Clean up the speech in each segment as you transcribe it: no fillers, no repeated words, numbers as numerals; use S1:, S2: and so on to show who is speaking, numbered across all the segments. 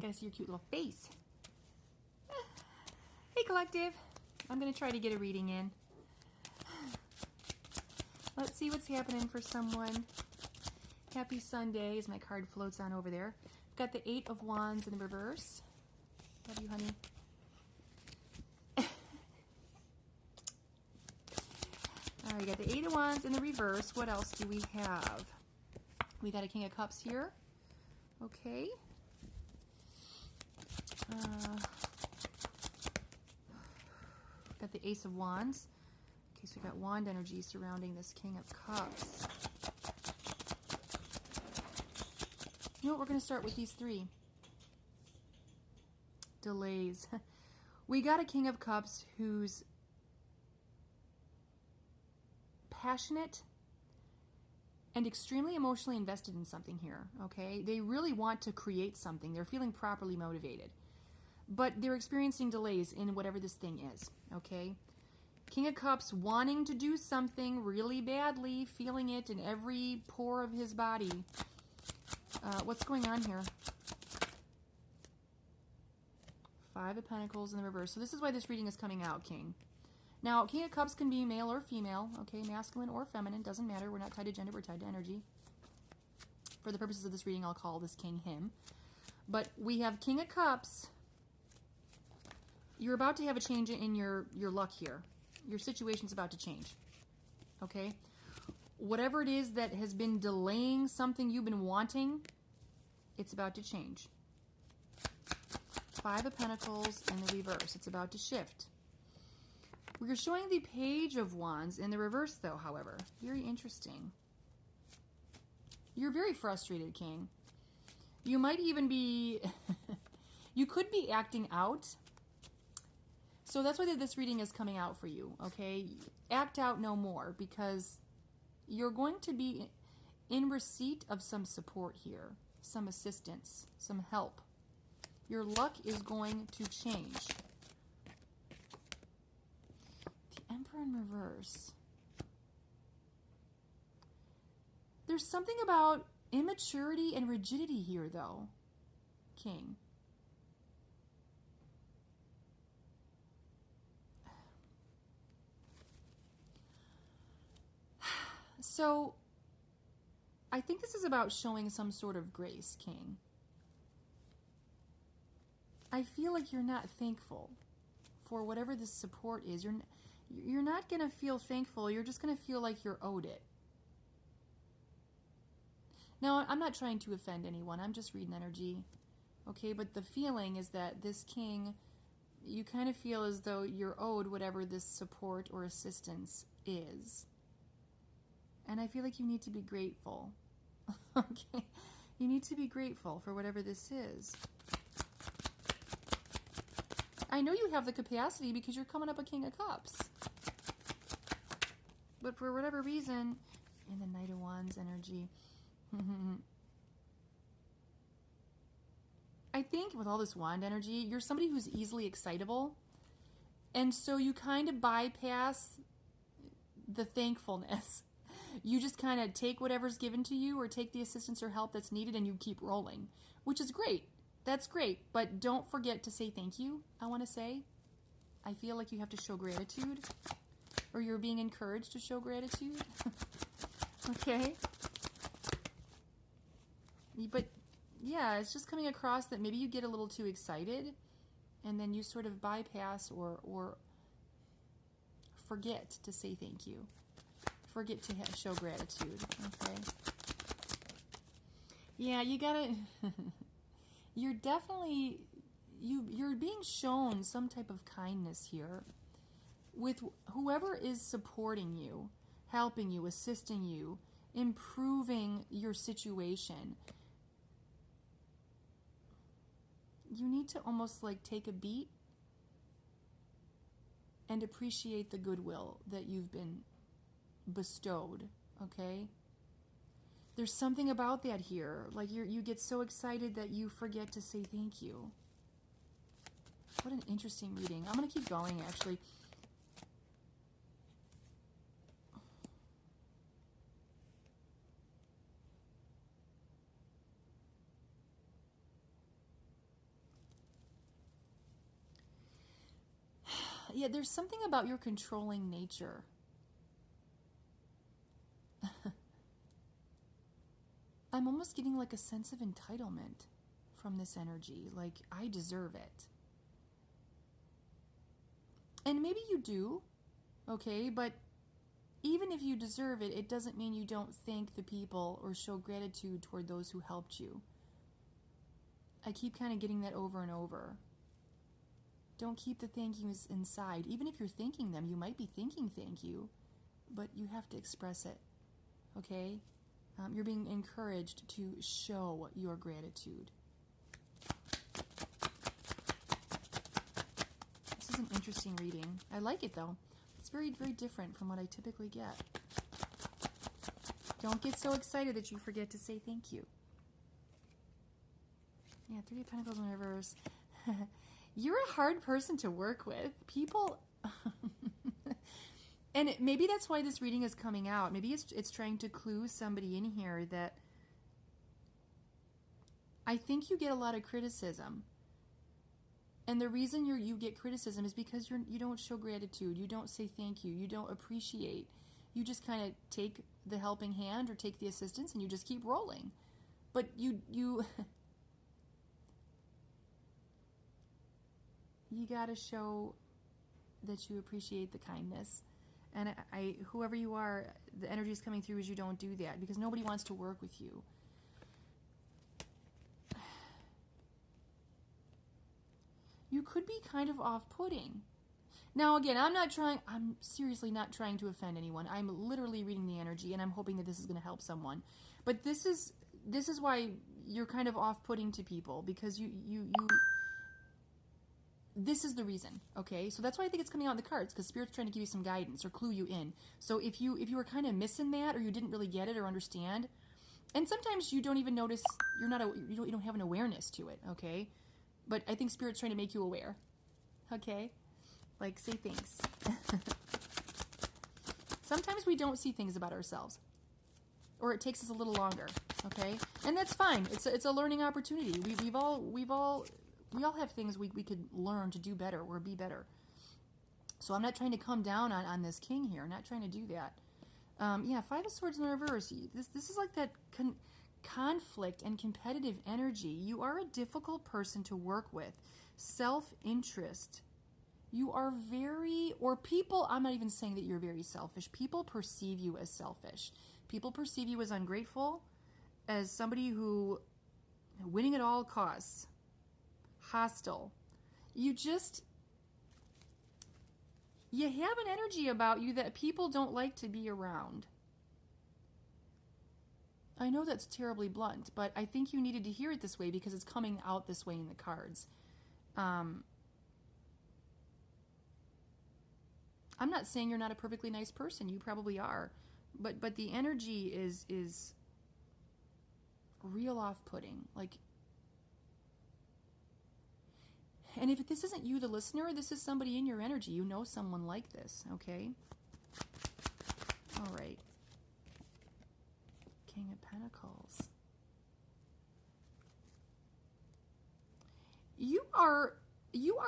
S1: gotta see your cute little face. Hey, collective. I'm gonna try to get a reading in. Let's see what's happening for someone. Happy Sunday as my card floats on over there. I've got the 8 of Wands in the reverse. Love you, honey. All right, got the 8 of Wands in the reverse. What else do we have? We got a King of Cups here. Okay. Got the Ace of Wands. Okay, so we got wand energy surrounding this King of Cups. You know what? We're going to start with these 3. Delays. We got a King of Cups who's passionate and extremely emotionally invested in something here, okay? They really want to create something. They're feeling properly motivated. But they're experiencing delays in whatever this thing is, okay? King of Cups wanting to do something really badly, feeling it in every pore of his body. What's going on here? 5 of Pentacles in the reverse. So this is why this reading is coming out, King. Now, King of Cups can be male or female, okay? Masculine or feminine, doesn't matter. We're not tied to gender, we're tied to energy. For the purposes of this reading, I'll call this King him. But we have King of Cups. You're about to have a change in your luck here. Your situation's about to change, okay? Whatever it is that has been delaying something you've been wanting, it's about to change. 5 of Pentacles in the reverse. It's about to shift. We're showing the Page of Wands in the reverse, though, however. Very interesting. You're very frustrated, King. You might even be... you could be acting out. So that's why this reading is coming out for you, okay? Act out no more, because you're going to be in receipt of some support here, some assistance, some help. Your luck is going to change. The Emperor in reverse. There's something about immaturity and rigidity here, though, King. So, I think this is about showing some sort of grace, King. I feel like you're not thankful for whatever this support is. You're not going to feel thankful. You're just going to feel like you're owed it. Now, I'm not trying to offend anyone. I'm just reading energy. Okay, but the feeling is that this King, you kind of feel as though you're owed whatever this support or assistance is. And I feel like you need to be grateful. Okay? You need to be grateful for whatever this is. I know you have the capacity because you're coming up a King of Cups. But for whatever reason, in the Knight of Wands energy, I think with all this wand energy, you're somebody who's easily excitable. And so you kind of bypass the thankfulness. You just kind of take whatever's given to you or take the assistance or help that's needed and you keep rolling, which is great. That's great, but don't forget to say thank you, I want to say. I feel like you have to show gratitude, or you're being encouraged to show gratitude. Okay? But, yeah, it's just coming across that maybe you get a little too excited, and then you sort of bypass or forget to say thank you. Forget to show gratitude, okay? Yeah, you gotta... You're definitely, you're being shown some type of kindness here with whoever is supporting you, helping you, assisting you, improving your situation. You need to almost like take a beat and appreciate the goodwill that you've been bestowed, okay? There's something about that here. Like you get so excited that you forget to say thank you. What an interesting reading. I'm going to keep going, actually. Yeah, there's something about your controlling nature. I'm almost getting like a sense of entitlement from this energy. Like, I deserve it. And maybe you do, okay? But even if you deserve it, it doesn't mean you don't thank the people or show gratitude toward those who helped you. I keep kind of getting that over and over. Don't keep the thank yous inside. Even if you're thanking them, you might be thinking thank you, but you have to express it, okay? You're being encouraged to show your gratitude. This is an interesting reading. I like it, though. It's very, very different from what I typically get. Don't get so excited that you forget to say thank you. Yeah, Three of Pentacles in reverse. You're a hard person to work with. People... And maybe that's why this reading is coming out. Maybe it's trying to clue somebody in here that I think you get a lot of criticism. And the reason you get criticism is because you don't show gratitude. You don't say thank you. You don't appreciate. You just kind of take the helping hand or take the assistance and you just keep rolling. But you got to show that you appreciate the kindness. And whoever you are, the energy is coming through as you don't do that because nobody wants to work with you. You could be kind of off-putting. Now, again, I'm seriously not trying to offend anyone. I'm literally reading the energy and I'm hoping that this is going to help someone. But this is why you're kind of off-putting to people because this is the reason, okay? So that's why I think it's coming out in the cards, because Spirit's trying to give you some guidance or clue you in. So if you were kind of missing that, or you didn't really get it or understand, and sometimes you don't even notice, you don't have an awareness to it, okay? But I think Spirit's trying to make you aware, okay? Like, say things. Sometimes we don't see things about ourselves, or it takes us a little longer, okay? And that's fine. It's a learning opportunity. We all have things we could learn to do better or be better. So I'm not trying to come down on this king here. I'm not trying to do that. Yeah, Five of Swords in the reverse. This is like that conflict and competitive energy. You are a difficult person to work with. Self-interest. You are I'm not even saying that you're very selfish. People perceive you as selfish. People perceive you as ungrateful, as somebody who winning at all costs. Hostile. You have an energy about you that people don't like to be around. I know that's terribly blunt, but I think you needed to hear it this way because it's coming out this way in the cards. I'm not saying you're not a perfectly nice person. You probably are. But the energy is real off-putting. Like, and if this isn't you, the listener, this is somebody in your energy. You know someone like this, okay? All right. King of Pentacles. You are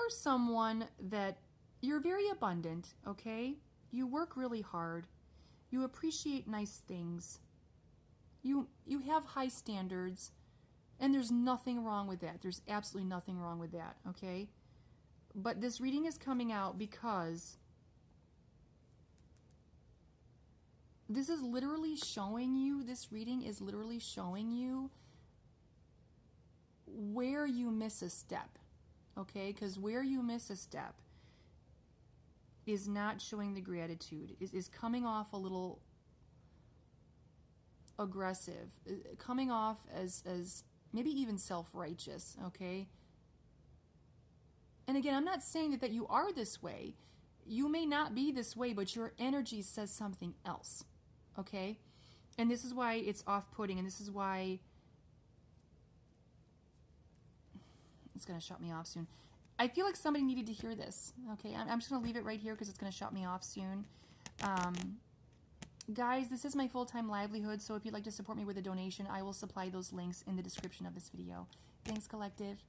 S1: someone that you're very abundant, okay? You work really hard. You appreciate nice things. You have high standards. And there's nothing wrong with that. There's absolutely nothing wrong with that, okay? But this reading is coming out because this is literally showing you, this reading is literally showing you where you miss a step, okay? Because where you miss a step is not showing the gratitude, is coming off a little aggressive, coming off as maybe even self-righteous, okay? And again, I'm not saying that you are this way. You may not be this way, but your energy says something else, okay? And this is why it's off-putting, and this is why it's going to shut me off soon. I feel like somebody needed to hear this, okay? I'm just going to leave it right here because it's going to shut me off soon. Guys, this is my full-time livelihood, so if you'd like to support me with a donation, I will supply those links in the description of this video. Thanks, Collective.